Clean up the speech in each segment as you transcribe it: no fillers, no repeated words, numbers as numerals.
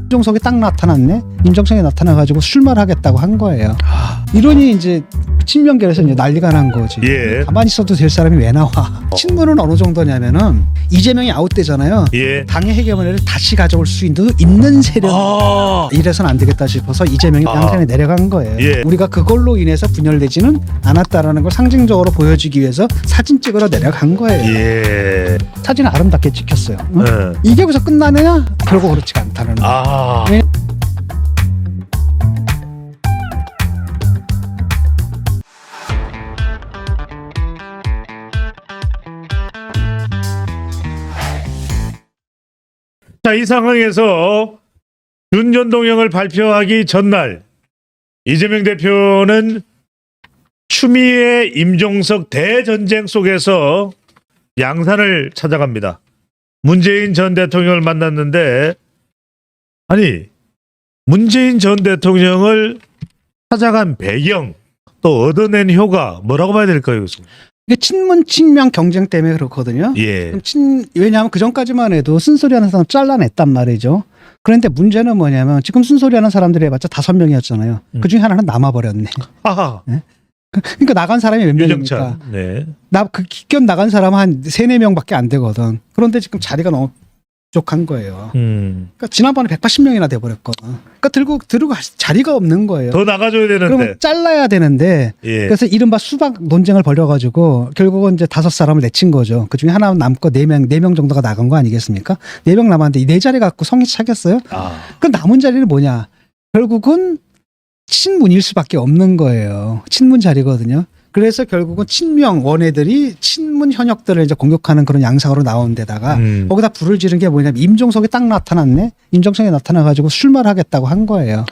임종석이 딱 나타났네. 임종석이 나타나가지고 출마하겠다고 한 거예요. 이러니 이제 친명계에서 이제 난리가 난 거지. 예. 가만히 있어도 될 사람이 왜 나와? 친문은 어느 정도냐면은 이재명이 아웃되잖아요. 예. 당의 헤게모니를 다시 가져올 수 있는 세력. 이래서는 안 되겠다 싶어서 이재명이 양산에 내려간 거예요. 예. 우리가 그걸로 인해서 분열되지는 않았다라는 걸 상징적으로 보여주기 위해서 사진 찍으러 내려간 거예요. 예. 사진은 아름답게 찍혔어요. 응? 예. 이게 여기서 끝나느냐? 결국 그렇지가 않다는 거예요. 자, 이 상황에서 윤전동형을 발표하기 전날 이재명 대표는 추미애 임종석 대전쟁 속에서 양산을 찾아갑니다. 문재인 전 대통령을 만났는데, 아니, 문재인 전 대통령을 찾아간 배경, 또 얻어낸 효과, 뭐라고 봐야 될까요? 이게 친문 친명 경쟁 때문에 그렇거든요. 예. 그럼 왜냐하면 그 전까지만 해도 쓴소리하는 사람 잘라냈단 말이죠. 그런데 문제는 뭐냐면 지금 쓴소리하는 사람들이 해봤자 5명이었잖아요. 그 중에 하나는 남아버렸네. 하하. 그러니까 나간 사람이 몇 명입니까? 유정찬. 네. 그 기견 나간 사람은 한 3-4명밖에 안 되거든. 그런데 지금 자리가 너무 부족한 거예요. 그러니까 지난번에 180명이나 돼버렸거든. 그러니까 들고 갈 자리가 없는 거예요. 더 나가줘야 되는데. 그러면 잘라야 되는데. 예. 그래서 이른바 수박 논쟁을 벌여가지고 결국은 이제 5사람을 내친 거죠. 그 중에 하나 남고 4명 정도가 나간 거 아니겠습니까? 4명 남았는데 이 4자리 갖고 성이 차겠어요? 그 남은 자리는 뭐냐? 결국은 친문일 수밖에 없는 거예요. 친문 자리거든요. 그래서 결국은 친명 원애들이 친문 현역들을 이제 공격하는 그런 양상으로 나온 데다가 거기다 불을 지른 게 뭐냐면 임종석이 딱 나타났네. 임종석이 나타나가지고 출마하겠다고 한 거예요.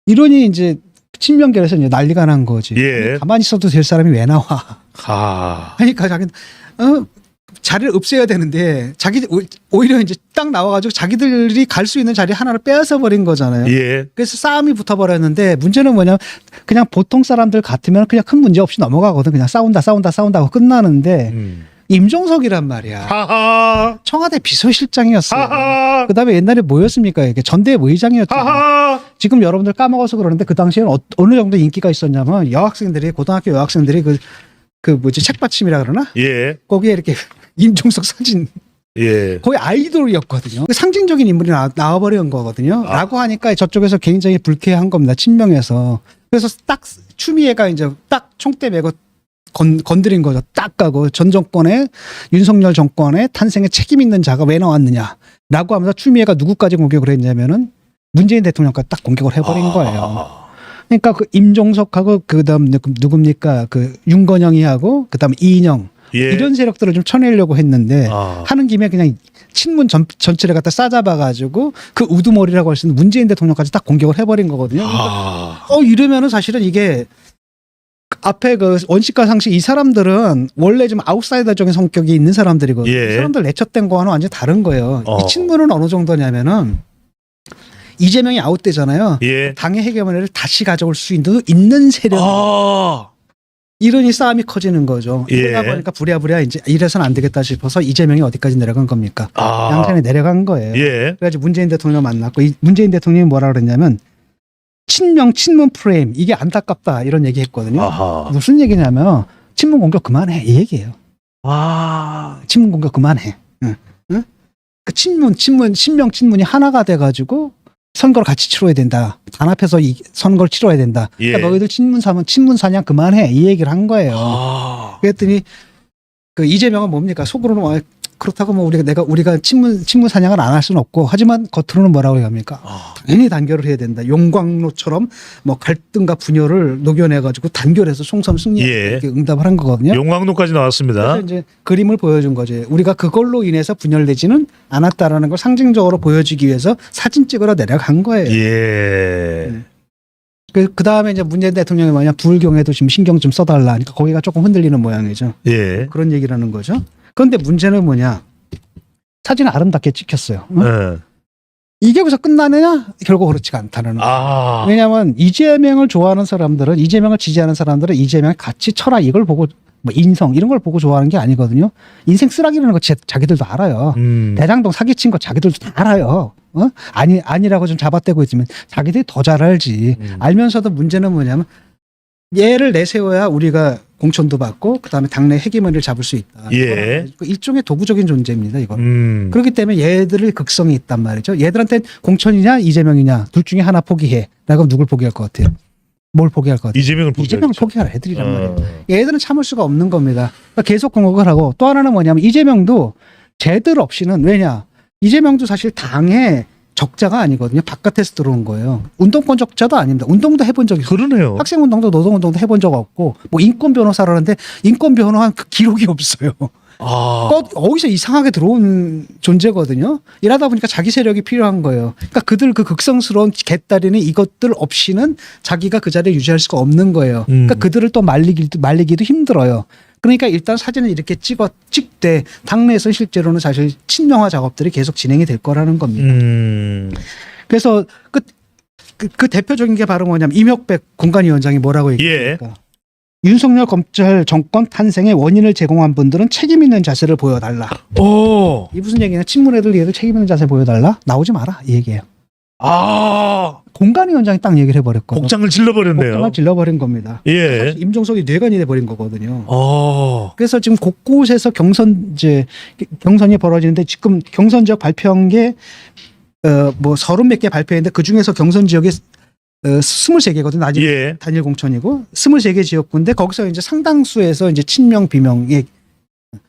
이러니 이제 친명계에서 이제 난리가 난 거지. 예. 가만히 있어도 될 사람이 왜 나와? 그러니까 자기 자리를 없애야 되는데 오히려 이제 딱 나와가지고 자기들이 갈 수 있는 자리 하나를 빼앗아 버린 거잖아요. 예. 그래서 싸움이 붙어버렸는데 문제는 뭐냐면 그냥 보통 사람들 같으면 그냥 큰 문제 없이 넘어가거든. 그냥 싸운다 하고 끝나는데 임종석이란 말이야. 하하. 청와대 비서실장이었어요. 하하. 그다음에 옛날에 뭐였습니까? 이게 전대회 의장이었잖아요. 하하. 지금 여러분들 까먹어서 그러는데 그 당시에는 어느 정도 인기가 있었냐면 고등학교 여학생들이 그 뭐지 책받침이라 그러나? 예. 거기에 이렇게 임종석 사진 예. 거의 아이돌이었거든요. 상징적인 인물이 나와버린 거거든요. 라고 하니까 저쪽에서 굉장히 불쾌한 겁니다. 친명에서. 그래서 딱 추미애가 이제 딱 총대 메고 건드린 거죠. 딱 가고 전 정권의 윤석열 정권의 탄생에 책임 있는 자가 왜 나왔느냐라고 하면서 추미애가 누구까지 공격을 했냐면은 문재인 대통령까지 딱 공격을 해버린 거예요. 그러니까 그 임종석하고 그다음 누굽니까 그 윤건영이하고 그다음 이인영 예. 이런 세력들을 좀 쳐내려고 했는데 하는 김에 그냥 친문 전체를 갖다 싸잡아가지고 그 우두머리라고 할 수 있는 문재인 대통령까지 딱 공격을 해버린 거거든요. 그러니까 이러면은 사실은 이게 앞에 그 원칙과 상식 이 사람들은 원래 좀 아웃사이더적인 성격이 있는 사람들이거든요. 예. 이 사람들 내쳤던 거와는 완전히 다른 거예요. 이 친문은 어느 정도냐면은 이재명이 아웃되잖아요. 예. 당의 헤게모니를 다시 가져올 수 있는 세력. 이러니 싸움이 커지는 거죠. 예. 그러다 보니까 부랴부랴 이제 이래서는 안 되겠다 싶어서 이재명이 어디까지 내려간 겁니까? 양산에 내려간 거예요. 예. 그래가지고 문재인 대통령 만났고 문재인 대통령이 뭐라 그랬냐면 친문 프레임 이게 안타깝다 이런 얘기 했거든요. 무슨 얘기냐면 친문 공격 그만해 이 얘기예요. 친문 공격 그만해. 응? 그 친명 친문이 하나가 돼가지고 선거를 같이 치러야 된다. 단합해서 이 선거를 치러야 된다. 그러니까 예. 너희들 친문 사냥 그만해 이 얘기를 한 거예요. 그랬더니 그 이재명은 뭡니까? 속으로는 그렇다고 뭐 우리가 친문 사냥을 안 할 수는 없고 하지만 겉으로는 뭐라고 합니까? 당연히 단결을 해야 된다. 용광로처럼 뭐 갈등과 분열을 녹여내가지고 단결해서 총선 승리 이렇게 응답을 한 거거든요. 용광로까지 나왔습니다. 그래서 이제 그림을 보여준 거지. 우리가 그걸로 인해서 분열되지는 않았다라는 걸 상징적으로 보여주기 위해서 사진 찍으러 내려간 거예요. 예. 그 다음에 이제 문재인 대통령이 뭐냐 부울경에도 지금 신경 좀 써달라 하니까 거기가 조금 흔들리는 모양이죠. 예. 그런 얘기를 하는 거죠. 그런데 문제는 뭐냐? 사진은 아름답게 찍혔어요. 응? 예. 이게 여기서 끝나느냐? 결국 그렇지가 않다는 거예요. 왜냐하면 이재명을 좋아하는 사람들은 이재명을 지지하는 사람들은 이재명을 같이 쳐라 이걸 보고 뭐 인성 이런 걸 보고 좋아하는 게 아니거든요. 인생 쓰라기라는 거 자기들도 알아요. 대장동 사기친 거 자기들도 다 알아요. 아니라고 좀 잡아떼고 있지만 자기들이 더 잘 알지. 알면서도 문제는 뭐냐면 얘를 내세워야 우리가 공천도 받고 그다음에 당내 헤게모니를 잡을 수 있다. 예. 일종의 도구적인 존재입니다. 이거. 그렇기 때문에 얘들의 극성이 있단 말이죠. 얘들한테 공천이냐 이재명이냐 둘 중에 하나 포기해. 라고 누굴 포기할 것 같아요? 뭘 포기할 것 같아요? 이재명을 포기할 애들이란 말이에요. 얘들은 참을 수가 없는 겁니다. 그러니까 계속 공격을 하고 또 하나는 뭐냐면 이재명도 쟤들 없이는 왜냐? 이재명도 사실 당의 적자가 아니거든요. 바깥에서 들어온 거예요. 운동권 적자도 아닙니다. 운동도 해본 적이 있어요. 그러네요. 학생운동도 노동운동도 해본 적 없고 뭐 인권 변호사라는데 인권 변호한 그 기록이 없어요. 어디서 이상하게 들어온 존재거든요. 이러다 보니까 자기 세력이 필요한 거예요. 그러니까 그들 그 극성스러운 개딸이는 이것들 없이는 자기가 그 자리에 유지할 수가 없는 거예요. 그러니까 그들을 또 말리기도 힘들어요. 그러니까 일단 사진을 이렇게 찍되 당내에서 실제로는 사실 친명화 작업들이 계속 진행이 될 거라는 겁니다. 그래서 그 대표적인 게 바로 뭐냐면 임혁백 공관위원장이 뭐라고 얘기합니까? 윤석열 검찰 정권 탄생의 원인을 제공한 분들은 책임 있는 자세를 보여달라. 이 무슨 얘기냐? 친문애들 얘들 책임 있는 자세 보여달라? 나오지 마라 이 얘기예요. 공관위원장이 딱 얘기를 해버렸거든요. 복장을 질러버렸네요. 복장을 질러버린 겁니다. 예. 임종석이 뇌관이 돼버린 거거든요. 그래서 지금 곳곳에서 경선이 벌어지는데 지금 경선 지역 발표한 게 뭐 30몇 개 발표했는데 그 중에서 경선 지역에 23개거든. 아직 단일 공천이고 23개 지역구인데 거기서 이제 상당수에서 이제 친명 비명이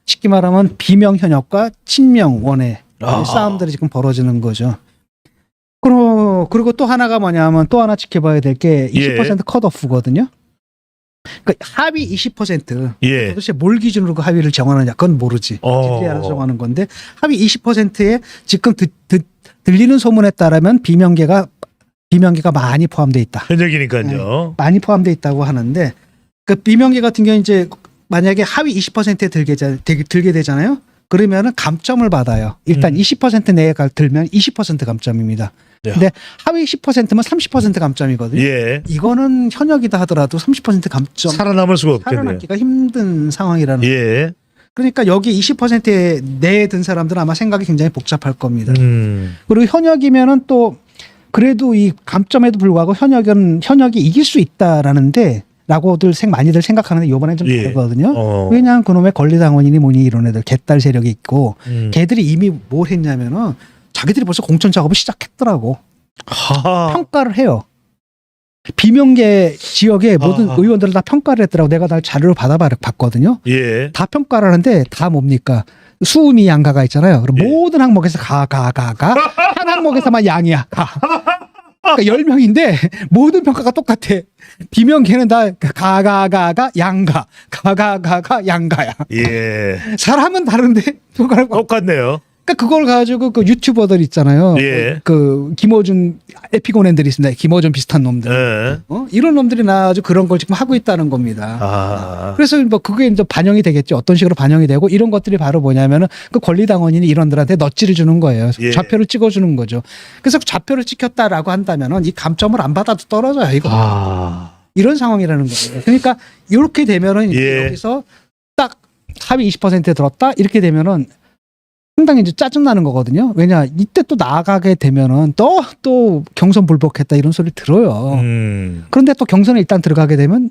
쉽게 말하면 비명 현역과 친명 원의 싸움들이 지금 벌어지는 거죠. 그리고 또 하나가 뭐냐면 또 하나 지켜봐야 될 게 20% 컷오프거든요. 그러니까 하위 20% 도대체 뭘 기준으로 그 하위를 정하느냐 그건 모르지. 지들이 알아서 정하는 건데 하위 20%에 지금 들리는 소문에 따르면 비명계가 많이 포함되어 있다. 현역이니까요. 많이 포함되어 있다고 하는데 그 비명계 같은 경우 이제 만약에 하위 20%에 들게 되잖아요. 그러면은 감점을 받아요. 일단 20% 내에 들면 20% 감점입니다. 근데 하위 10%면 30% 감점이거든요. 이거는 현역이다 하더라도 30% 감점 살아남을 수가 없겠네요. 살아남기가 힘든 상황이라는 그러니까 여기 20%에 내에 든 사람들은 아마 생각이 굉장히 복잡할 겁니다. 그리고 현역이면은 또 그래도 이 감점에도 불구하고 현역이 이길 수 있다라는데 라고들 많이들 생각하는데 이번엔 좀 다르거든요. 왜냐하면 그놈의 권리당원이니 뭐니 이런 애들 개딸 세력이 있고 걔들이 이미 뭘 했냐면은 자기들이 벌써 공천 작업을 시작했더라고. 평가를 해요. 비명계 지역의 모든 의원들을 다 평가를 했더라고. 내가 다 자료를 받았거든요. 다 평가를 하는데 다 뭡니까? 수음이 양가가 있잖아요. 그럼 모든 항목에서 한 항목에서만 양이야. 그러니까 10명인데 모든 평가가 똑같아. 비명계는 다 가가 양가. 가가 양가야. 사람은 다른데 평가를 똑같네요. 그러니까 그걸 가지고 그 유튜버들 있잖아요. 그 김어준 에피고넨들이 있습니다. 김어준 비슷한 놈들. 이런 놈들이 나가지고 그런 걸 지금 하고 있다는 겁니다. 그래서 뭐 그게 이제 반영이 되겠죠. 어떤 식으로 반영이 되고 이런 것들이 바로 뭐냐면은 그 권리당원이니 이런들한테 넛지를 주는 거예요. 좌표를 찍어주는 거죠. 그래서 좌표를 찍혔다라고 한다면은 이 감점을 안 받아도 떨어져요. 이거. 이런 상황이라는 거예요. 그러니까 이렇게 되면은 여기서 딱 합의 20%에 들었다 이렇게 되면은 상당히 이제 짜증나는 거거든요. 왜냐, 이때 또 나가게 되면은 또 경선 불복했다 이런 소리 들어요. 그런데 또 경선에 일단 들어가게 되면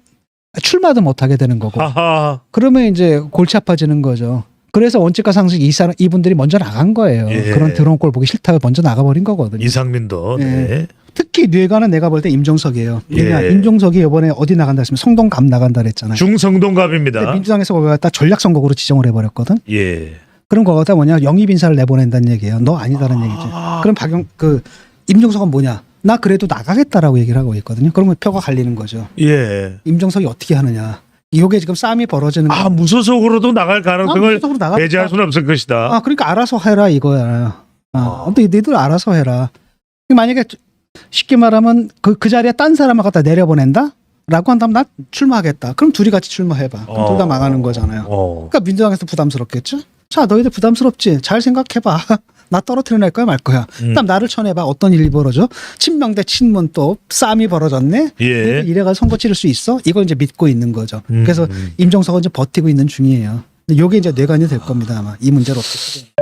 출마도 못 하게 되는 거고. 그러면 이제 골치 아파지는 거죠. 그래서 원칙과 상식 이분들이 먼저 나간 거예요. 그런 더러운 꼴 보기 싫다고 먼저 나가버린 거거든요. 이상민도. 특히 뇌관은 내가 볼 때 임종석이에요. 왜냐, 임종석이 이번에 어디 나간다 했으면 성동갑 나간다 그랬잖아요. 중성동갑입니다. 민주당에서 거기 갖다 전략선거구로 지정을 해버렸거든. 그럼 거기다 뭐냐 영입 인사를 내보낸다는 얘기예요. 너 아니다는 얘기지. 그럼 임종석은 뭐냐? 나 그래도 나가겠다라고 얘기를 하고 있거든요. 그러면 표가 갈리는 거죠. 임종석이 어떻게 하느냐? 이게 지금 싸움이 벌어지는 거예요. 무소속으로도 나갈 가능성을 배제할 수는 없을 것이다. 그러니까 알아서 해라 이거야. 근데 너희들 알아서 해라. 만약에 쉽게 말하면 그 자리에 딴 사람을 갖다 내려보낸다? 라고 한다면 나 출마하겠다. 그럼 둘이 같이 출마해봐. 그럼 둘 다 망하는 거잖아요. 그러니까 민주당에서 부담스럽겠죠? 자, 너희들 부담스럽지? 잘 생각해봐. 나 떨어뜨려낼 거야 말 거야. 그다음 나를 쳐내봐. 어떤 일이 벌어져? 친명 대 친문 또 싸움이 벌어졌네. 예. 이래가 선거 치를 수 있어? 이걸 이제 믿고 있는 거죠. 그래서 임종석은 이제 버티고 있는 중이에요. 근데 요게 이제 뇌관이 될 겁니다 아마 이 문제로 어떻게.